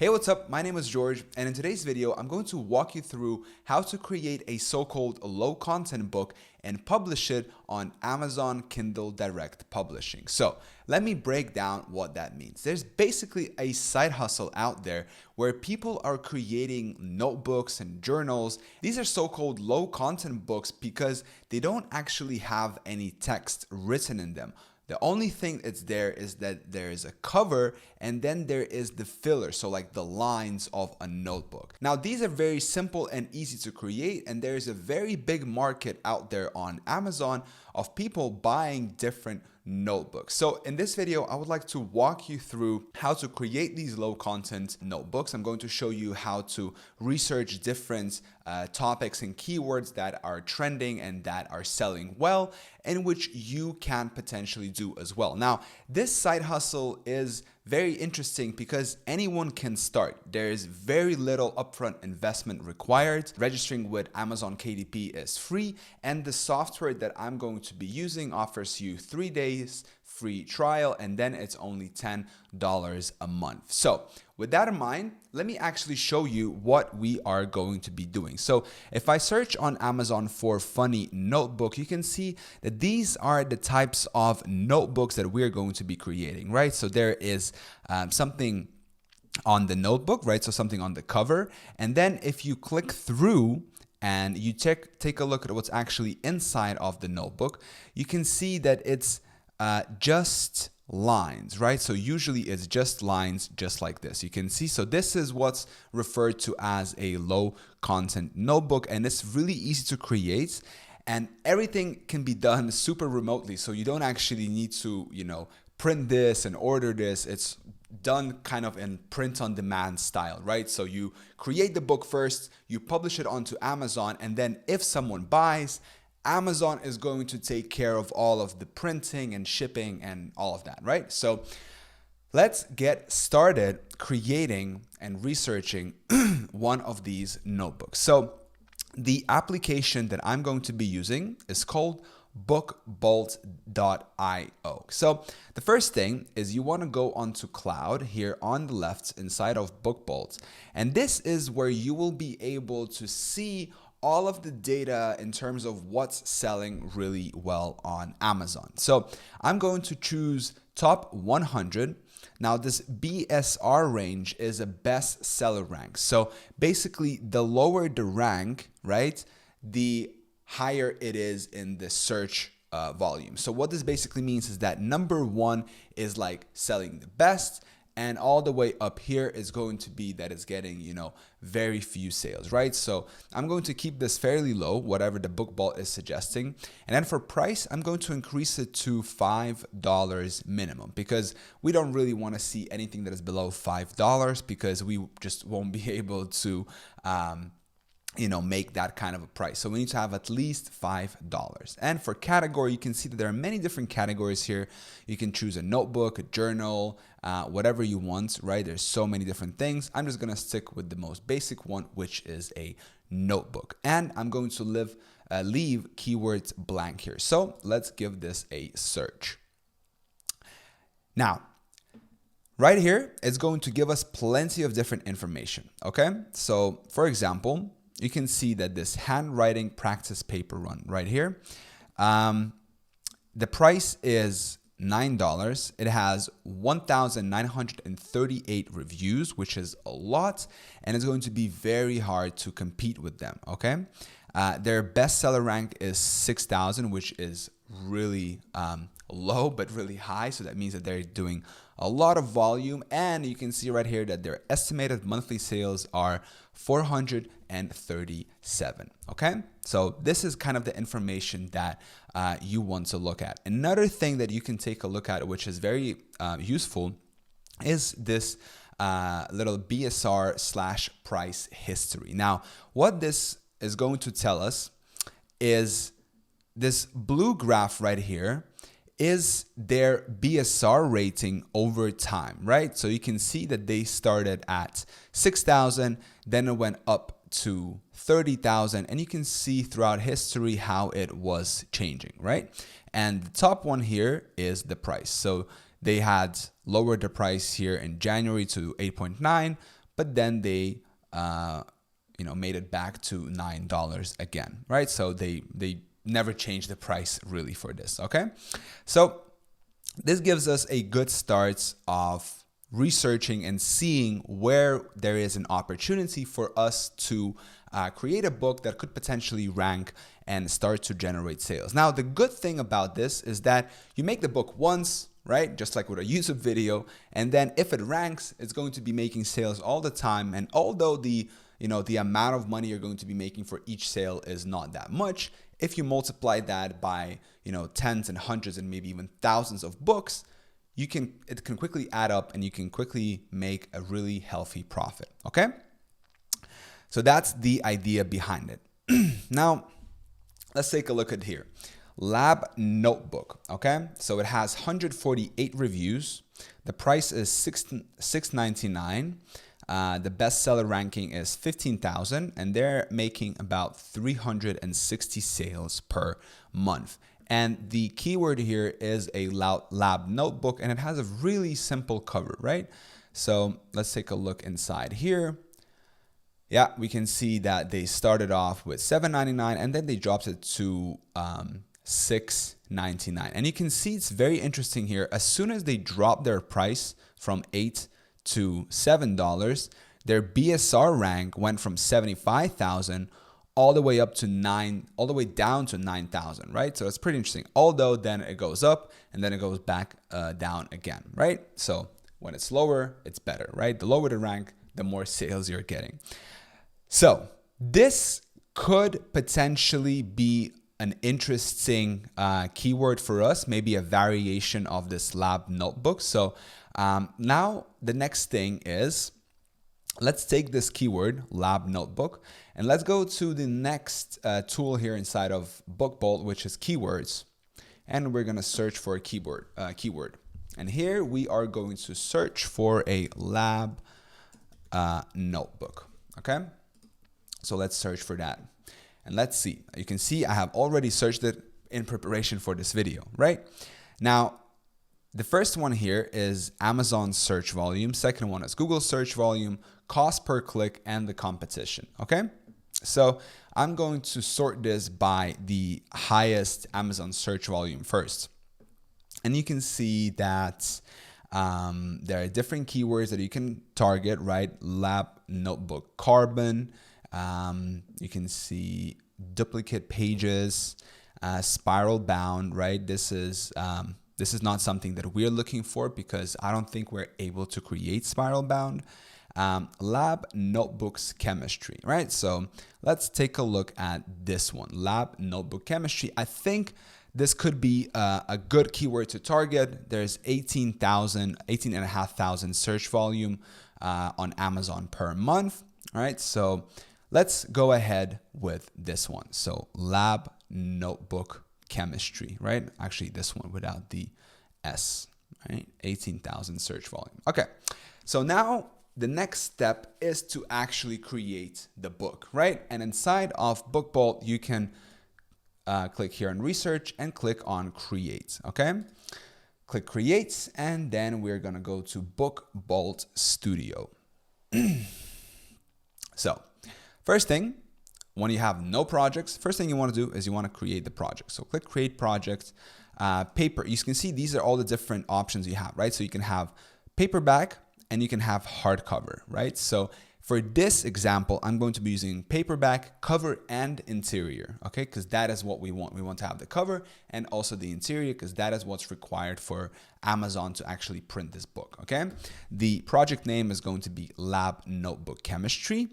Hey, what's up? My name is George, and in today's video, I'm going to walk you through how to create a so-called low content book and publish it on Amazon Kindle Direct Publishing. So let me break down what that means. There's basically a side hustle out there where people are creating notebooks and journals. These are so-called low content books because they don't actually have any text written in them. The only thing that's there is that there is a cover and then there is the filler, so like the lines of a notebook. Now, these are very simple and easy to create, and there is a very big market out there on Amazon of people buying different notebooks. So in this video, I would like to walk you through how to create these low content notebooks. I'm going to show you how to research different topics and keywords that are trending and that are selling well, and which you can potentially do as well. Now, this side hustle is very interesting because anyone can start. There is very little upfront investment required. Registering with Amazon KDP is free, and the software that I'm going to be using offers you 3 days free trial, and then it's only $10 a month. So with that in mind, let me actually show you what we are going to be doing. So if I search on Amazon for funny notebook, you can see that these are the types of notebooks that we're going to be creating, right? So there is something on the notebook, right? So something on the cover. And then if you click through and you take a look at what's actually inside of the notebook, you can see that it's just lines, right? So usually it's just lines just like this. You can see, so this is what's referred to as a low content notebook, and it's really easy to create, and everything can be done super remotely. So you don't actually need to, print this and order this. It's done kind of in print on demand style, right? So you create the book first, you publish it onto Amazon, and then if someone buys, Amazon is going to take care of all of the printing and shipping and all of that, right? So let's get started creating and researching one of these notebooks. So the application that I'm going to be using is called bookbolt.io. So the first thing is you want to go onto cloud here on the left inside of BookBolt. And this is where you will be able to see all of the data in terms of what's selling really well on Amazon. So I'm going to choose top 100. Now this BSR range is a bestseller rank. So basically the lower the rank, right, the higher it is in the search volume. So what this basically means is that number one is like selling the best, and all the way up here is going to be that it's getting, very few sales, right? So I'm going to keep this fairly low, whatever the BookBolt is suggesting. And then for price, I'm going to increase it to $5 minimum, because we don't really want to see anything that is below $5 because we just won't be able to make that kind of a price. So we need to have at least $5. And for category, you can see that there are many different categories here. You can choose a notebook, a journal, whatever you want, right? There's so many different things. I'm just going to stick with the most basic one, which is a notebook. And I'm going to leave keywords blank here. So let's give this a search. Now, right here, it's going to give us plenty of different information, okay? So for example, you can see that this handwriting practice paper run right here, the price is $9. It has 1,938 reviews, which is a lot, and it's going to be very hard to compete with them, okay? Their bestseller rank is 6,000, which is really low, but really high. So that means that they're doing a lot of volume. And you can see right here that their estimated monthly sales are 437. Okay, so this is kind of the information that you want to look at. Another thing that you can take a look at, which is very useful, is this little BSR/price history. Now, what this is going to tell us is this blue graph right here is their BSR rating over time, right? So you can see that they started at 6,000, then it went up to 30,000, and you can see throughout history how it was changing, right? And the top one here is the price. So they had lowered the price here in January to 8.9, but then they made it back to $9 again, right? So they never changed the price really for this. Okay, so this gives us a good start of researching and seeing where there is an opportunity for us to create a book that could potentially rank and start to generate sales. Now, the good thing about this is that you make the book once, right? Just like with a YouTube video. And then if it ranks, it's going to be making sales all the time. And although the amount of money you're going to be making for each sale is not that much, if you multiply that by, tens and hundreds and maybe even thousands of books, it can quickly add up and you can quickly make a really healthy profit. Okay. So that's the idea behind it. Now, let's take a look at here. Lab Notebook. Okay. So it has 148 reviews. The price is $6.99. The bestseller ranking is 15,000, and they're making about 360 sales per month. And the keyword here is a lab notebook, and it has a really simple cover, right? So let's take a look inside here. Yeah, we can see that they started off with $7.99 and then they dropped it to $6.99. And you can see it's very interesting here. As soon as they drop their price from $8 to $7, their BSR rank went from 75,000 all the way up to all the way down to 9,000, right? So it's pretty interesting. Although then it goes up and then it goes back down again, right? So when it's lower, it's better, right? The lower the rank, the more sales you're getting. So this could potentially be an interesting keyword for us, maybe a variation of this lab notebook. So now the next thing is, let's take this keyword, lab notebook, and let's go to the next tool here inside of BookBolt, which is keywords. And we're going to search for a keyword. And here we are going to search for a lab notebook. Okay. So let's search for that. And let's see. You can see I have already searched it in preparation for this video, right? Now, the first one here is Amazon search volume. Second one is Google search volume, cost per click, and the competition. Okay. So I'm going to sort this by the highest Amazon search volume first. And you can see that there are different keywords that you can target, right? Lab notebook carbon. You can see duplicate pages, spiral bound, right? This is not something that we're looking for because I don't think we're able to create spiral bound. Lab notebooks chemistry, right? So let's take a look at this one, lab notebook chemistry. I think this could be a good keyword to target. There's 18,500 search volume on Amazon per month, all right? So let's go ahead with this one. So lab notebook chemistry, right? Actually, this one without the S, right? 18,000 search volume. Okay. So now the next step is to actually create the book, right? And inside of BookBolt, you can click here on research and click on create. Okay. Click create. And then we're going to go to BookBolt Studio. So first thing, when you have no projects, first thing you want to do is you want to create the project. So click create project, paper. You can see these are all the different options you have, right? So you can have paperback and you can have hardcover, right? So for this example, I'm going to be using paperback, cover, and interior, okay? Because that is what we want. We want to have the cover and also the interior because that is what's required for Amazon to actually print this book, okay? The project name is going to be Lab Notebook Chemistry.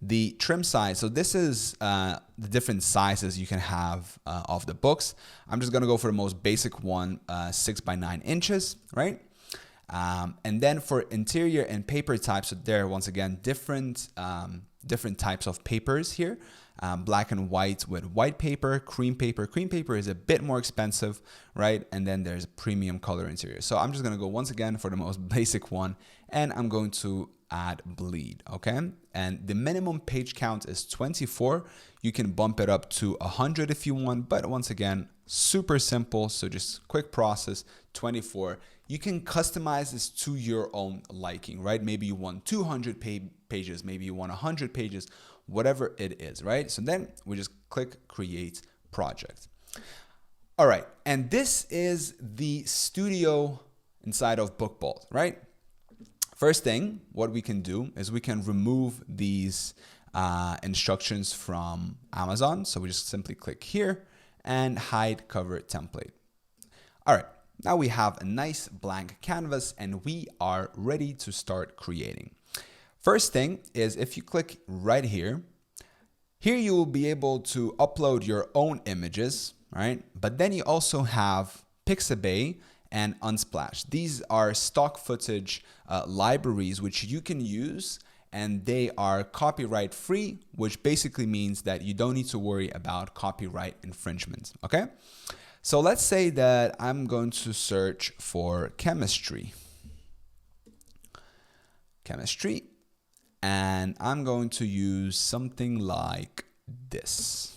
The trim size, so this is the different sizes you can have of the books. I'm just going to go for the most basic one, 6 by 9 inches, right? And then for interior and paper types, so there, once again, different types of papers here. Black and white with white paper, cream paper. Cream paper is a bit more expensive, right? And then there's premium color interior. So I'm just going to go once again for the most basic one, and I'm going to add bleed, okay? And the minimum page count is 24. You can bump it up to 100 if you want, but once again, super simple. So just quick process, 24. You can customize this to your own liking, right? Maybe you want 200 pages, maybe you want 100 pages, whatever it is, right? So then we just click create project. All right, and this is the studio inside of 𝗵𝗶𝗀, right? First thing, what we can do is we can remove these instructions from Amazon. So we just simply click here and hide cover template. All right, now we have a nice blank canvas and we are ready to start creating. First thing is if you click right here, you will be able to upload your own images, right? But then you also have 𝗕𝗫𝗶 and Unsplash. These are stock footage libraries which you can use, and they are copyright free, which basically means that you don't need to worry about copyright infringement, okay? So let's say that I'm going to search for chemistry, and I'm going to use something like this.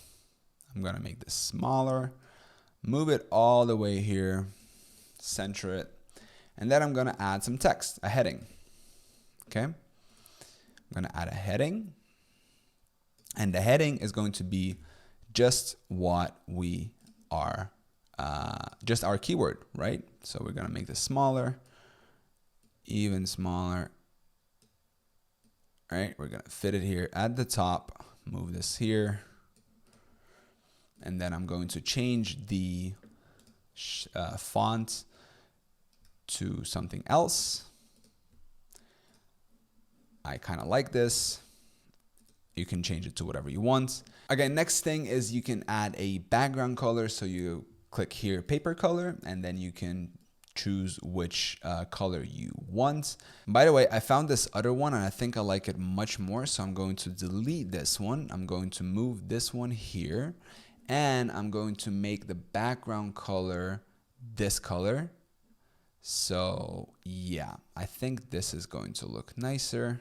I'm going to make this smaller, move it all the way here, center it, and then I'm going to add some text, a heading. Okay, I'm going to add a heading, and the heading is going to be just what we are, just our keyword, right? So we're going to make this smaller, even smaller. All right, we're going to fit it here at the top, move this here, and then I'm going to change the font to something else. I kind of like this. You can change it to whatever you want. Again, next thing is you can add a background color. So you click here, paper color, and then you can choose which color you want. By the way, I found this other one and I think I like it much more. So I'm going to delete this one. I'm going to move this one here, and I'm going to make the background color this color. So yeah, I think this is going to look nicer.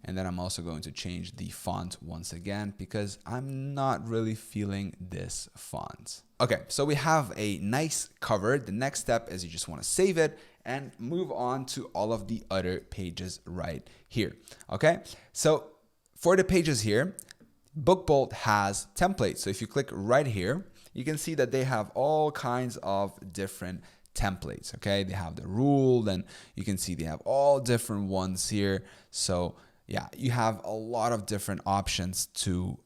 And then I'm also going to change the font once again because I'm not really feeling this font. Okay, so we have a nice cover. The next step is you just want to save it and move on to all of the other pages right here. Okay, so for the pages here, 𝗵𝗶𝗀 has templates. So if you click right here, you can see that they have all kinds of different templates. Okay, they have the rule, and you can see they have all different ones here. So yeah, you have a lot of different options to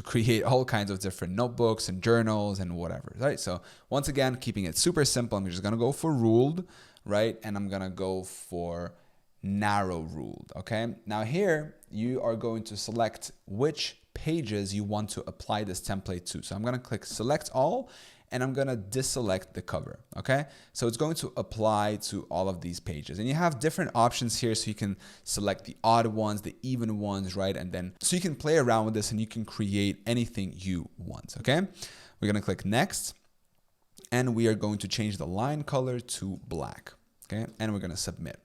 create all kinds of different notebooks and journals and whatever, right? So once again, keeping it super simple, I'm just gonna go for ruled, right? And I'm gonna go for narrow ruled, okay? Now here, you are going to select which pages you want to apply this template to. So I'm gonna click select all, and I'm gonna deselect the cover, okay? So it's going to apply to all of these pages. And you have different options here, so you can select the odd ones, the even ones, right? And then, so you can play around with this and you can create anything you want, okay? We're gonna click next, and we are going to change the line color to black, okay? And we're gonna submit.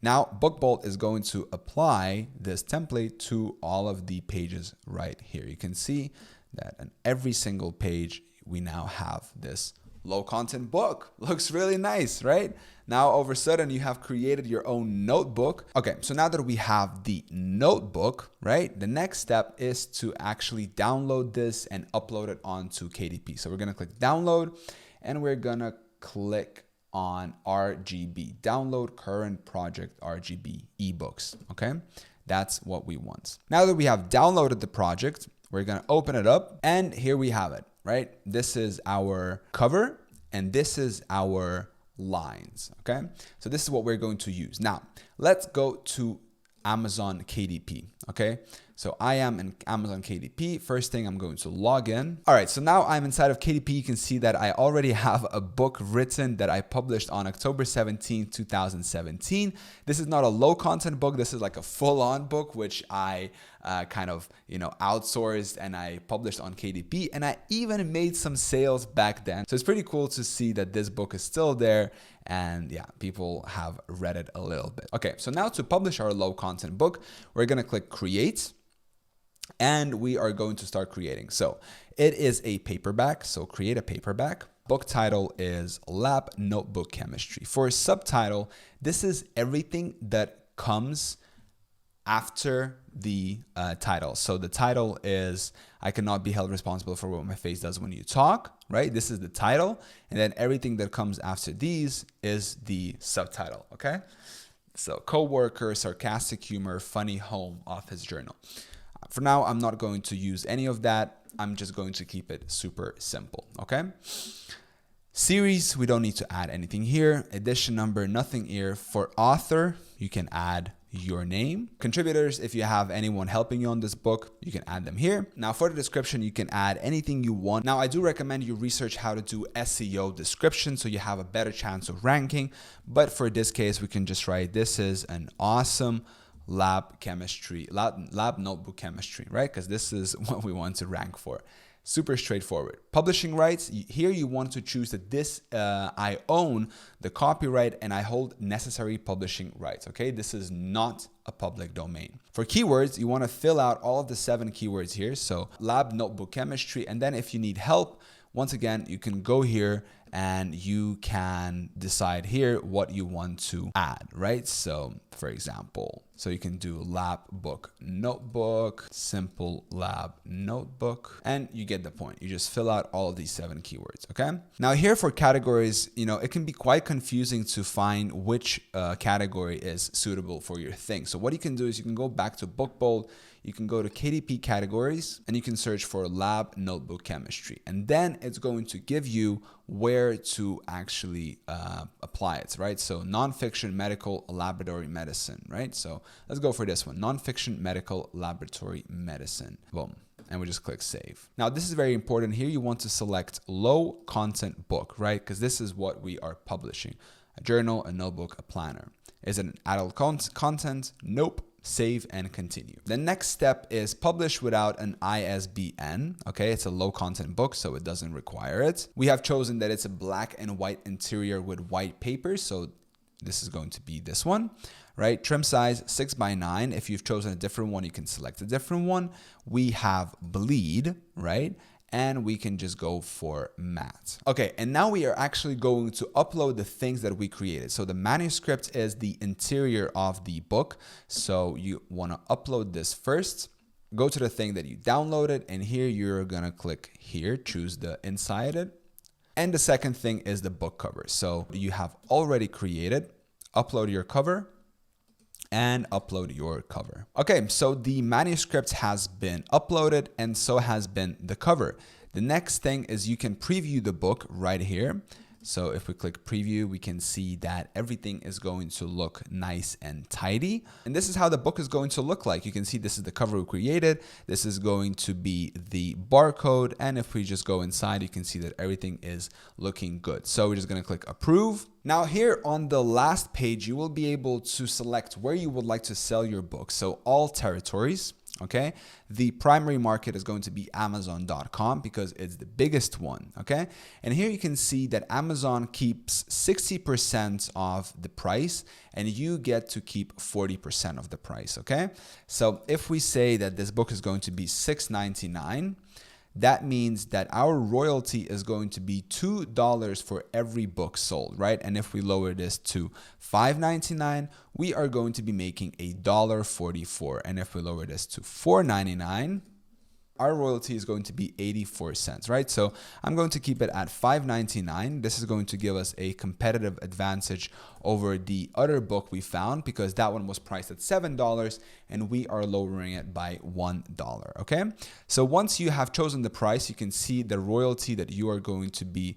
Now, 𝗵𝗶𝗀 is going to apply this template to all of the pages right here. You can see that on every single page, we now have this low content book. Looks really nice, right? Now, all of a sudden, you have created your own notebook. Okay, so now that we have the notebook, right, the next step is to actually download this and upload it onto KDP. So we're gonna click download, and we're gonna click on RGB, download current project RGB ebooks, okay? That's what we want. Now that we have downloaded the project, we're gonna open it up, and here we have it, right? This is our cover, and this is our lines, okay? So this is what we're going to use. Now, let's go to Amazon KDP, okay? So I am in Amazon KDP. First thing, I'm going to log in. All right, so now I'm inside of KDP. You can see that I already have a book written that I published on October 17, 2017. This is not a low content book. This is like a full-on book, which I kind of, outsourced, and I published on KDP, and I even made some sales back then. So it's pretty cool to see that this book is still there, and yeah, people have read it a little bit. Okay, so now to publish our low content book, we're gonna click create, and we are going to start creating. So it is a paperback, so create a paperback. Book title is Lab Notebook Chemistry. For a subtitle, this is everything that comes after the title. So the title is, I cannot be held responsible for what my face does when you talk, right? This is the title. And then everything that comes after these is the subtitle, okay? So co-worker, sarcastic humor, funny home of his journal. For now, I'm not going to use any of that. I'm just going to keep it super simple, okay? Series, we don't need to add anything here. Edition number, nothing here. For author, you can add your name. Contributors, if you have anyone helping you on this book, you can add them here. Now for the description, you can add anything you want. Now I do recommend you research how to do SEO description so you have a better chance of ranking. But for this case, we can just write, this is an awesome lab notebook chemistry, right? Because this is what we want to rank for. Super straightforward. Publishing rights, here you want to choose that this, I own the copyright and I hold necessary publishing rights, okay? This is not a public domain. For keywords, you want to fill out all of the 7 keywords here. So lab, notebook, chemistry. And then if you need help, once again, you can go here and you can decide here what you want to add, right? So for example, so you can do lab book notebook, simple lab notebook, and you get the point. You just fill out all of these 7 keywords, okay? Now here for categories, it can be quite confusing to find which category is suitable for your thing. So what you can do is you can go back to BookBold, you can go to KDP categories and you can search for lab notebook chemistry. And then it's going to give you where to actually apply it, right? So nonfiction, medical, laboratory medicine, right? So let's go for this one, nonfiction, medical, laboratory medicine. Boom. And we just click save. Now this is very important. Here you want to select low content book, right? Because this is what we are publishing. A journal, a notebook, a planner. Is it an adult content? Nope. Save and continue. The next step is publish without an ISBN. Okay, it's a low content book, so it doesn't require it. We have chosen that it's a black and white interior with white paper, so this is going to be this one, right? Trim size 6x9. If you've chosen a different one, you can select a different one. We have bleed, right? And we can just go for matte. Okay, and now we are actually going to upload the things that we created. So the manuscript is the interior of the book. So you want to upload this first. Go to the thing that you downloaded, and here you're gonna click here, choose the inside it. And the second thing is the book cover. So you have already created, upload your cover, and upload your cover. Okay, so the manuscript has been uploaded and so has been the cover. The next thing is you can preview the book right here. So if we click preview, we can see that everything is going to look nice and tidy. And this is how the book is going to look like. You can see this is the cover we created. This is going to be the barcode. And if we just go inside, you can see that everything is looking good. So we're just going to click approve. Now here on the last page, you will be able to select where you would like to sell your book. So all territories. Okay, the primary market is going to be Amazon.com because it's the biggest one. Okay, and here you can see that Amazon keeps 60% of the price and you get to keep 40% of the price. Okay, so if we say that this book is going to be $6.99, that means that our royalty is going to be $2 for every book sold, right? And if we lower this to $5.99, we are going to be making $1.44. And if we lower this to $4.99, our royalty is going to be 84 cents, right? So I'm going to keep it at $5.99. This is going to give us a competitive advantage over the other book we found because that one was priced at $7 and we are lowering it by $1, okay? So once you have chosen the price, you can see the royalty that you are going to be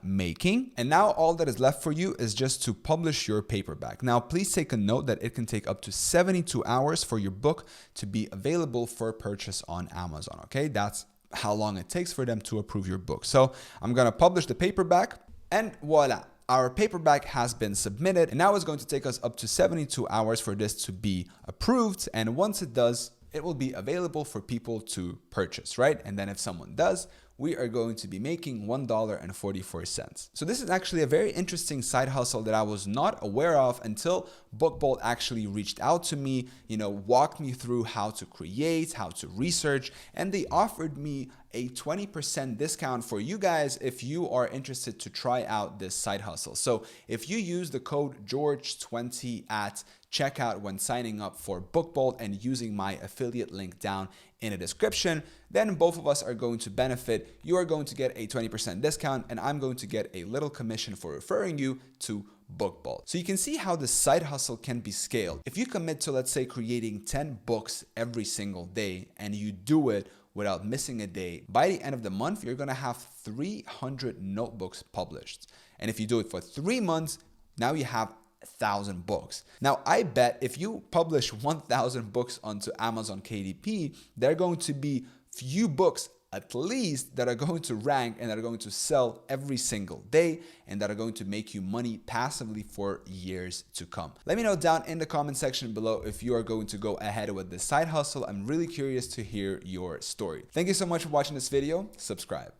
making. And now all that is left for you is just to publish your paperback. Now, please take a note that it can take up to 72 hours for your book to be available for purchase on Amazon. Okay, that's how long it takes for them to approve your book. So I'm going to publish the paperback and voila. Our paperback has been submitted and now it's going to take us up to 72 hours for this to be approved. And once it does, it will be available for people to purchase, right? And then if someone does, we are going to be making $1.44. So this is actually a very interesting side hustle that I was not aware of until BookBold actually reached out to me, walked me through how to create, how to research, and they offered me a 20% discount for you guys if you are interested to try out this side hustle. So if you use the code George20 at checkout when signing up for BookBolt and using my affiliate link down in the description, then both of us are going to benefit. You are going to get a 20% discount and I'm going to get a little commission for referring you to BookBolt. So you can see how the side hustle can be scaled. If you commit to, let's say, creating 10 books every single day and you do it without missing a day, by the end of the month, you're going to have 300 notebooks published. And if you do it for 3 months, now you have 1,000 books. Now, I bet if you publish 1,000 books onto Amazon KDP, there are going to be few books at least that are going to rank and that are going to sell every single day and that are going to make you money passively for years to come. Let me know down in the comment section below if you are going to go ahead with this side hustle. I'm really curious to hear your story. Thank you so much for watching this video. Subscribe.